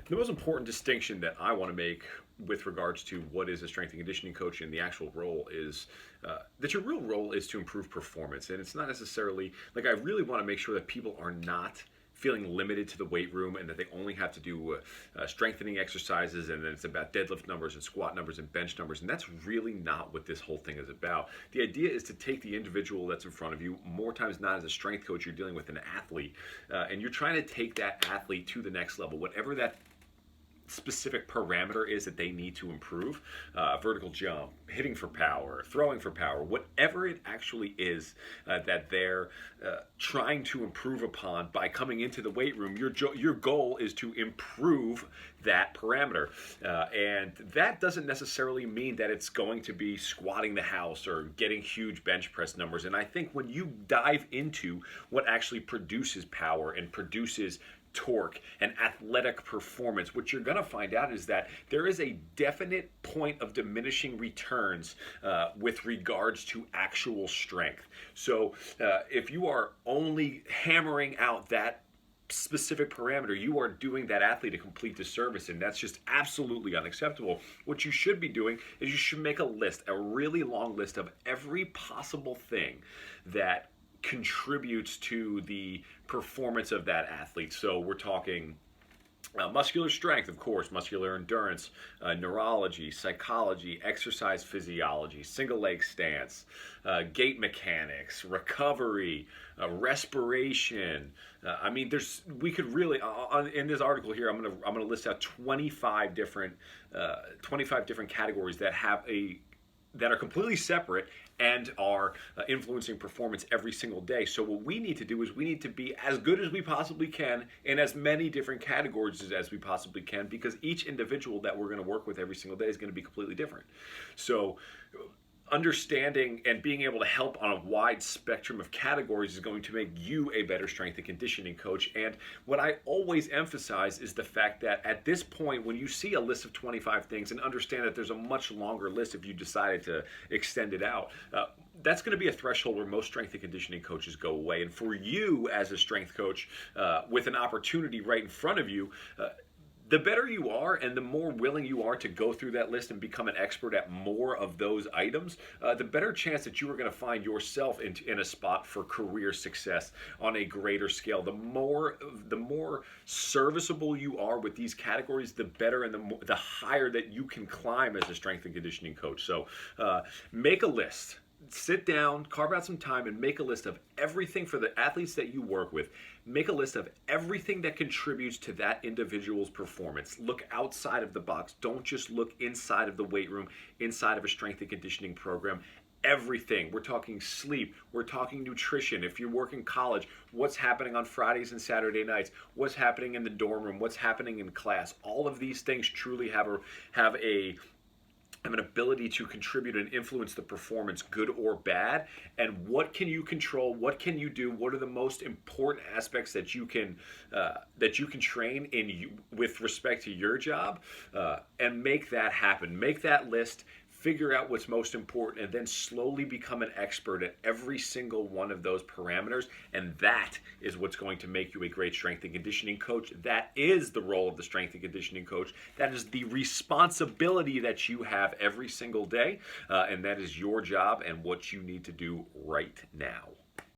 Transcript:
The most important distinction that I want to make with regards to what is a strength and conditioning coach and the actual role is that your real role is to improve performance. And it's not necessarily like I really want to make sure that people are not feeling limited to the weight room and that they only have to do strengthening exercises and then it's about deadlift numbers and squat numbers and bench numbers. And that's really not what this whole thing is about. The idea is to take the individual that's in front of you, more times not as a strength coach, you're dealing with an athlete, and you're trying to take that athlete to the next level, whatever that specific parameter is that they need to improve. Vertical jump, hitting for power, throwing for power, whatever it actually is that they're trying to improve upon by coming into the weight room. Your goal is to improve that parameter, and that doesn't necessarily mean that it's going to be squatting the house or getting huge bench press numbers. And I think when you dive into what actually produces power and produces torque and athletic performance, what you're going to find out is that there is a definite point of diminishing returns with regards to actual strength. So if you are only hammering out that specific parameter, you are doing that athlete a complete disservice, and that's just absolutely unacceptable. What you should be doing is you should make a list, a really long list of every possible thing that contributes to the performance of that athlete. So we're talking muscular strength, of course, muscular endurance, neurology, psychology, exercise physiology, single leg stance, gait mechanics, recovery, respiration. I mean, we could really in this article here, I'm gonna list out 25 different categories that are completely separate and are influencing performance every single day. So what we need to do is we need to be as good as we possibly can in as many different categories as we possibly can, because each individual that we're going to work with every single day is going to be completely different. So understanding and being able to help on a wide spectrum of categories is going to make you a better strength and conditioning coach. And what I always emphasize is the fact that at this point, when you see a list of 25 things, and understand that there's a much longer list if you decided to extend it out, that's going to be a threshold where most strength and conditioning coaches go away. And for you as a strength coach, with an opportunity right in front of you, the better you are and the more willing you are to go through that list and become an expert at more of those items, the better chance that you are going to find yourself in a spot for career success on a greater scale. The more serviceable you are with these categories, the better and the higher that you can climb as a strength and conditioning coach. So make a list. Sit down, carve out some time, and make a list of everything for the athletes that you work with. Make a list of everything that contributes to that individual's performance. Look outside of the box. Don't just look inside of the weight room, inside of a strength and conditioning program. Everything. We're talking sleep. We're talking nutrition. If you're working college, what's happening on Fridays and Saturday nights? What's happening in the dorm room? What's happening in class? All of these things truly have an ability to contribute and influence the performance, good or bad. And what can you control? What can you do? What are the most important aspects that you can train in with respect to your job, and make that happen. Make that list. Figure out what's most important, and then slowly become an expert at every single one of those parameters. And that is what's going to make you a great strength and conditioning coach. That is the role of the strength and conditioning coach. That is the responsibility that you have every single day, and that is your job and what you need to do right now.